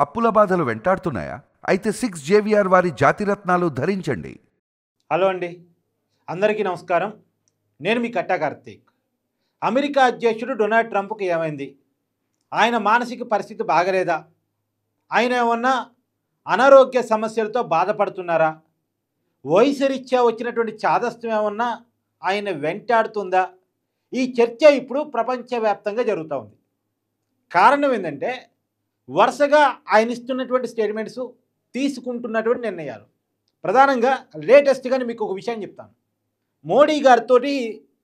అప్పుల బాధలు వెంటాడుతున్నాయా? అయితే 6 జేవిఆర్ వారి జాతిరత్నాలు ధరించండి. హలో అండి, అందరికీ నమస్కారం. నేను మీ కట్టా కార్తీక్. అమెరికా అధ్యక్షుడు డొనాల్డ్ ట్రంప్కి ఏమైంది? ఆయన మానసిక పరిస్థితి బాగలేదా? ఆయన ఏమన్నా అనారోగ్య సమస్యలతో బాధపడుతున్నారా? వయసురీత్యా వచ్చినటువంటి చాదస్తం ఏమన్నా ఆయన వెంటాడుతుందా? ఈ చర్చ ఇప్పుడు ప్రపంచవ్యాప్తంగా జరుగుతూ ఉంది. కారణం ఏంటంటే వరుసగా ఆయన ఇస్తున్నటువంటి స్టేట్మెంట్స్, తీసుకుంటున్నటువంటి నిర్ణయాలు. ప్రధానంగా లేటెస్ట్గా మీకు ఒక విషయం చెప్తాను. మోడీ గారితో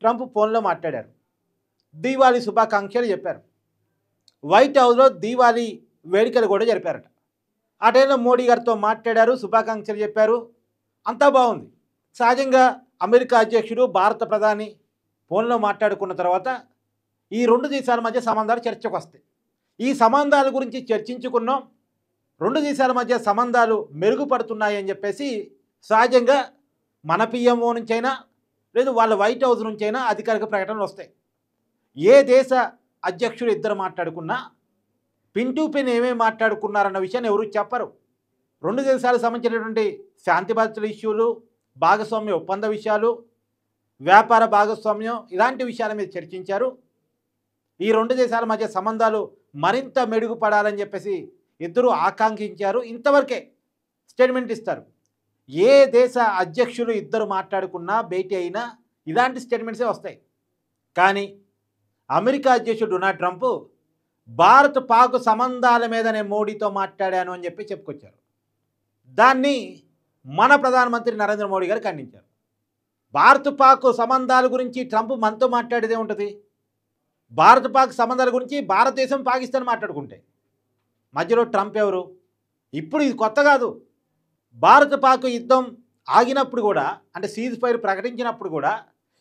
ట్రంప్ ఫోన్లో మాట్లాడారు. దీవాళీ శుభాకాంక్షలు చెప్పారు. వైట్ హౌస్లో దీవాళీ వేడుకలు కూడా జరిపారట. ఆ టైంలో మోడీ గారితో మాట్లాడారు, శుభాకాంక్షలు చెప్పారు, అంతా బాగుంది. సహజంగా అమెరికా అధ్యక్షుడు, భారత ప్రధాని ఫోన్లో మాట్లాడుకున్న తర్వాత ఈ రెండు దేశాల మధ్య సంబంధాలు చర్చకు వస్తాయి. ఈ సంబంధాల గురించి చర్చించుకున్నాం. రెండు దేశాల మధ్య సంబంధాలు మెరుగుపడుతున్నాయి అని చెప్పేసి సహజంగా మన పిఎంఓ నుంచైనా లేదు వాళ్ళ వైట్ హౌస్ నుంచైనా అధికారిక ప్రకటనలు వస్తాయి. ఏ దేశ అధ్యక్షుడు ఇద్దరు మాట్లాడుకున్నా పిన్ టు పిన్ ఏమేమి మాట్లాడుకున్నారన్న విషయాన్ని ఎవరు చెప్పరు. రెండు దేశాలకు సంబంధించినటువంటి శాంతి భద్రతల ఇష్యూలు, భాగస్వామ్య ఒప్పంద విషయాలు, వ్యాపార భాగస్వామ్యం, ఇలాంటి విషయాల మీద చర్చించారు. ఈ రెండు దేశాల మధ్య సంబంధాలు మరింత మెరుగుపడాలని చెప్పేసి ఇద్దరు ఆకాంక్షించారు. ఇంతవరకే స్టేట్మెంట్ ఇస్తారు. ఏ దేశ అధ్యక్షులు ఇద్దరు మాట్లాడుకున్నా, భేటీ అయినా ఇలాంటి స్టేట్మెంట్సే వస్తాయి. కానీ అమెరికా అధ్యక్షుడు డొనాల్డ్ ట్రంప్ భారత్ పాక్ సంబంధాల మీద నేను మోడీతో మాట్లాడాను అని చెప్పి చెప్పుకొచ్చారు. దాన్ని మన ప్రధానమంత్రి నరేంద్ర మోడీ గారు ఖండించారు. భారత్ పాక్ సంబంధాల గురించి ట్రంప్ మనతో మాట్లాడేదే ఉంటుంది. భారత్ పాక్ సంబంధాల గురించి భారతదేశం, పాకిస్తాన్ మాట్లాడుకుంటే మధ్యలో ట్రంప్ ఎవరు? ఇప్పుడు ఇది కొత్త కాదు. భారత్ పాక్ యుద్ధం ఆగినప్పుడు కూడా, అంటే సీజ్ ఫైర్ ప్రకటించినప్పుడు కూడా,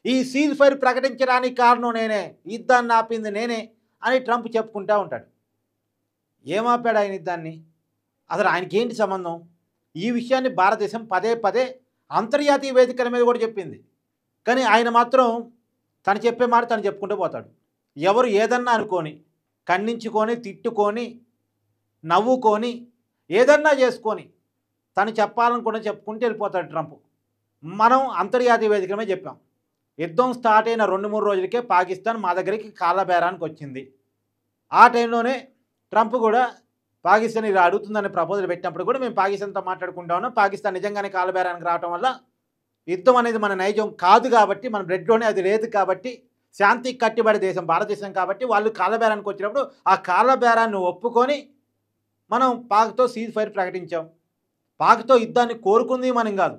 ఈ సీజ్ ఫైర్ ప్రకటించడానికి కారణం నేనే, యుద్ధాన్ని ఆపింది నేనే అని ట్రంప్ చెప్పుకుంటూ ఉంటాడు. ఏమాపాడు ఆయన యుద్ధాన్ని? అసలు ఆయనకి ఏంటి సంబంధం? ఈ విషయాన్ని భారతదేశం పదే పదే అంతర్జాతీయ వేదికల మీద కూడా చెప్పింది. కానీ ఆయన మాత్రం తను చెప్పే మాట తను చెప్పుకుంటూ పోతాడు. ఎవరు ఏదన్నా అనుకొని, ఖండించుకొని, తిట్టుకొని, నవ్వుకొని, ఏదన్నా చేసుకొని తను చెప్పాలనుకున్న చెప్పుకుంటూ వెళ్ళిపోతాడు ట్రంప్. మనం అంతర్జాతీయ వేదికల మీద చెప్పాం. యుద్ధం స్టార్ట్ అయిన 2-3 రోజులకే పాకిస్తాన్ మా దగ్గరికి కాళ్ళబేరానికి వచ్చింది. ఆ టైంలోనే ట్రంప్ కూడా పాకిస్తాన్ ఇలా అడుగుతుందని ప్రపోజల్ పెట్టినప్పుడు కూడా మేము పాకిస్తాన్తో మాట్లాడుకుంటా ఉన్నాం. పాకిస్తాన్ నిజంగానే కాళ్ళబేరానికి రావడం వల్ల యుద్ధం అనేది మన నైజం కాదు కాబట్టి, మన బ్లడ్లోనే అది లేదు కాబట్టి, శాంతికి కట్టుబడే దేశం భారతదేశం కాబట్టి వాళ్ళు కాళ్ళబేరానికి వచ్చినప్పుడు ఆ కాళ్ళబేరాన్ని ఒప్పుకొని మనం పాక్తో సీజ్ ఫైర్ ప్రకటించాం. పాక్తో యుద్ధాన్ని కోరుకుంది మనం కాదు,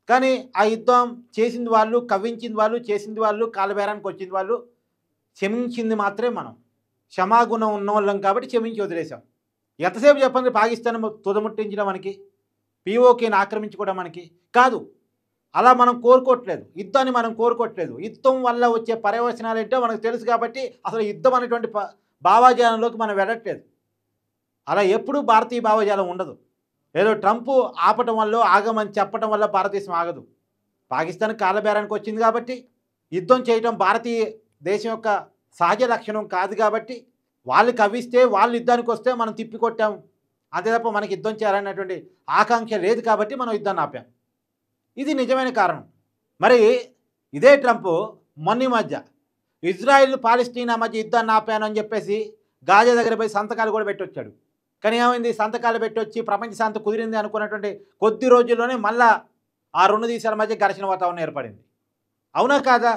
కానీ ఆ యుద్ధం చేసింది వాళ్ళు, కవ్వించింది వాళ్ళు, చేసింది వాళ్ళు, కాళ్ళబేరానికి వచ్చింది వాళ్ళు, క్షమించింది మాత్రమే మనం. క్షమాగుణం ఉన్న వాళ్ళం కాబట్టి క్షమించి వదిలేసాం. ఎంతసేపు చెప్పండి పాకిస్తాన్ తుదముట్టించడం మనకి, పీఓకేని ఆక్రమించుకోవడం మనకి కాదు. అలా మనం కోరుకోవట్లేదు, యుద్ధాన్ని మనం కోరుకోవట్లేదు. యుద్ధం వల్ల వచ్చే పర్యవసనాలు ఏంటో మనకు తెలుసు కాబట్టి అసలు యుద్ధం అనేటువంటి భావాజాలంలోకి మనం వెళ్ళట్లేదు. అలా ఎప్పుడూ భారతీయ భావజాలం ఉండదు. ఏదో ట్రంప్ ఆపటం వల్ల, ఆగమని చెప్పటం వల్ల భారతదేశం ఆగదు. పాకిస్తాన్ కాళ్ళబేరానికి వచ్చింది కాబట్టి, యుద్ధం చేయటం భారతీయ దేశం యొక్క సహజ లక్షణం కాదు కాబట్టి, వాళ్ళు కవ్విస్తే, వాళ్ళు యుద్ధానికి వస్తే మనం తిప్పికొట్టాం. అంతే తప్ప మనకి యుద్ధం చేయాలనేటువంటి ఆకాంక్ష లేదు కాబట్టి మనం యుద్ధాన్ని ఆపాం. ఇది నిజమైన కారణం. మరి ఇదే ట్రంప్ మొన్న మధ్య ఇజ్రాయిల్ పాలస్తీనా మధ్య యుద్ధాన్ని ఆపాను అని చెప్పేసి గాజా దగ్గర పోయి సంతకాలు కూడా పెట్టొచ్చాడు. కానీ ఏమైంది? సంతకాలు పెట్టొచ్చి ప్రపంచ శాంతి కుదిరింది అనుకున్నటువంటి కొద్ది రోజుల్లోనే మళ్ళా ఆ రెండు దేశాల మధ్య ఘర్షణ వాతావరణం ఏర్పడింది. అవునా కాదా?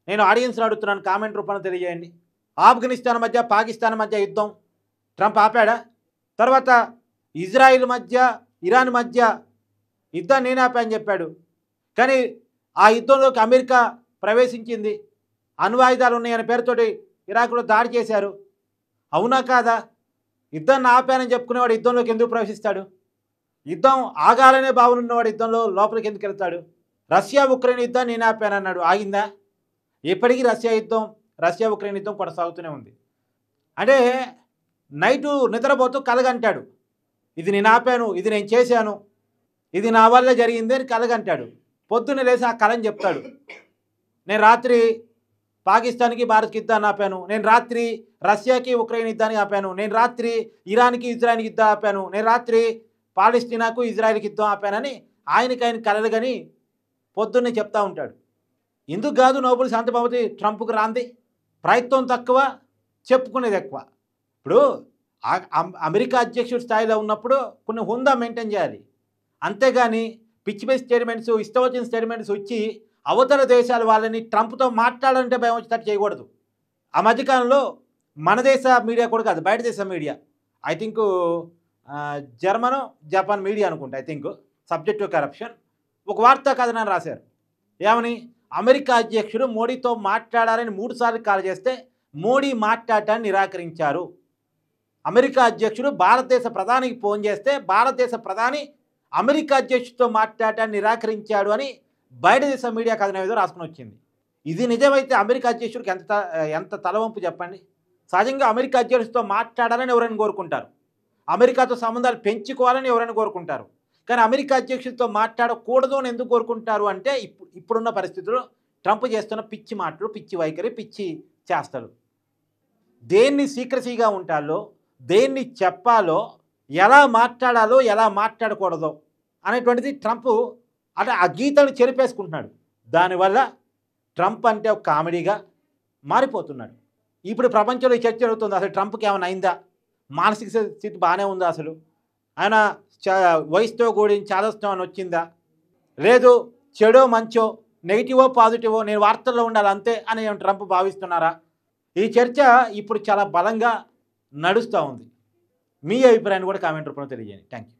నేను ఆడియన్స్ని అడుగుతున్నాను, కామెంట్ రూపంలో తెలియజేయండి. ఆఫ్ఘనిస్తాన్ మధ్య, పాకిస్తాన్ మధ్య యుద్ధం ట్రంప్ ఆపాడా? తర్వాత ఇజ్రాయిల్ మధ్య, ఇరాన్ మధ్య యుద్ధాన్ని నేను ఆపా అని చెప్పాడు. కానీ ఆ యుద్ధంలోకి అమెరికా ప్రవేశించింది. అణ్వాయుధాలు ఉన్నాయనే పేరుతోటి ఇరాక్లో దాడి చేశారు. అవునా కాదా? యుద్ధాన్ని ఆపానని చెప్పుకునేవాడు యుద్ధంలోకి ఎందుకు ప్రవేశిస్తాడు? యుద్ధం ఆగాలనే భావనున్నవాడు యుద్ధంలో లోపలికి ఎందుకు వెళ్తాడు? రష్యా ఉక్రెయిన్ యుద్ధాన్ని నేను ఆపానన్నాడు, ఆగిందా? ఇప్పటికీ రష్యా ఉక్రెయిన్ యుద్ధం కొనసాగుతూనే ఉంది. అంటే నైటు నిద్రపోతూ కలగంటాడు, ఇది నేను ఆపాను, ఇది నేను చేశాను, ఇది నా వల్ల జరిగింది అని కలగంటాడు. పొద్దున్న లేసి ఆ కళని చెప్తాడు, నేను రాత్రి పాకిస్తాన్కి భారత్కి యుద్ధాన్ని ఆపాను, నేను రాత్రి రష్యాకి ఉక్రెయిన్ యుద్ధాన్ని ఆపాను, నేను రాత్రి ఇరాన్కి ఇజ్రాయిల్కి యుద్ధం ఆపాను, నేను రాత్రి పాలస్తీనాకు ఇజ్రాయిల్కి యుద్ధం ఆపానని ఆయన కలలు కానీ పొద్దున్నే చెప్తా ఉంటాడు. ఎందుకు కాదు నోబెల్ శాంతి బహుమతి ట్రంప్కి రాంది? ప్రయత్నం తక్కువ, చెప్పుకునేది ఎక్కువ. ఇప్పుడు అమెరికా అధ్యక్షుడి స్థాయిలో ఉన్నప్పుడు కొన్ని హుందా మెయింటైన్ చేయాలి, అంతేగాని పిచ్చి పిచ్చి స్టేట్మెంట్స్, ఇష్టం వచ్చిన స్టేట్మెంట్స్ వచ్చి అవతల దేశాల వాళ్ళని ట్రంప్తో మాట్లాడాలంటే భయం వచ్చేటట్టు చేయకూడదు. ఆ మధ్యకాలంలో మన దేశ మీడియా కూడా కాదు, బయట దేశ media, I think German Japan media అనుకుంటా, I think subject to corruption ఒక వార్తా కథనాన్ని రాశారు. ఏమని? అమెరికా అధ్యక్షుడు మోడీతో మాట్లాడాలని 3 సార్లు కాల్ చేస్తే మోడీ మాట్లాడటాన్ని నిరాకరించారు. అమెరికా అధ్యక్షుడు భారతదేశ ప్రధానికి ఫోన్ చేస్తే భారతదేశ ప్రధాని అమెరికా అధ్యక్షుడితో మాట్లాడటాన్ని నిరాకరించాడు అని బయట దేశ మీడియా కథనం ఏదో రాసుకుని వచ్చింది. ఇది నిజమైతే అమెరికా అధ్యక్షుడికి ఎంత తలవంపు చెప్పండి. సహజంగా అమెరికా అధ్యక్షుడితో మాట్లాడాలని ఎవరైనా కోరుకుంటారు, అమెరికాతో సంబంధాలు పెంచుకోవాలని ఎవరైనా కోరుకుంటారు. కానీ అమెరికా అధ్యక్షుడితో మాట్లాడకూడదు అని ఎందుకు కోరుకుంటారు అంటే ఇప్పుడున్న పరిస్థితుల్లో ట్రంప్ చేస్తున్న పిచ్చి మాటలు, పిచ్చి వైఖరి, పిచ్చి చేష్టలు. దేన్ని సీక్రసీగా ఉండాలో, దేన్ని చెప్పాలో, ఎలా మాట్లాడాలో, ఎలా మాట్లాడకూడదో అనేటువంటిది ట్రంప్ అంటే ఆ గీతను చెరిపేసుకుంటున్నాడు. దానివల్ల ట్రంప్ అంటే ఒక కామెడీగా మారిపోతున్నాడు. ఇప్పుడు ప్రపంచంలో ఈ చర్చ జరుగుతుంది, అసలు ట్రంప్కి ఏమైనా అయిందా, మానసిక స్థితి బాగానే ఉందా, అసలు ఆయన వయసుతో కూడిన చాదస్తం అని వచ్చిందా, లేదు చెడో మంచో, నెగిటివో పాజిటివో నేను వార్తల్లో ఉండాలి అంతే అని ట్రంప్ భావిస్తున్నారా? ఈ చర్చ ఇప్పుడు చాలా బలంగా నడుస్తూ ఉంది. మీ అభిప్రాయాన్ని కూడా కామెంట్ రూపంలో తెలియజేయండి. Thank you.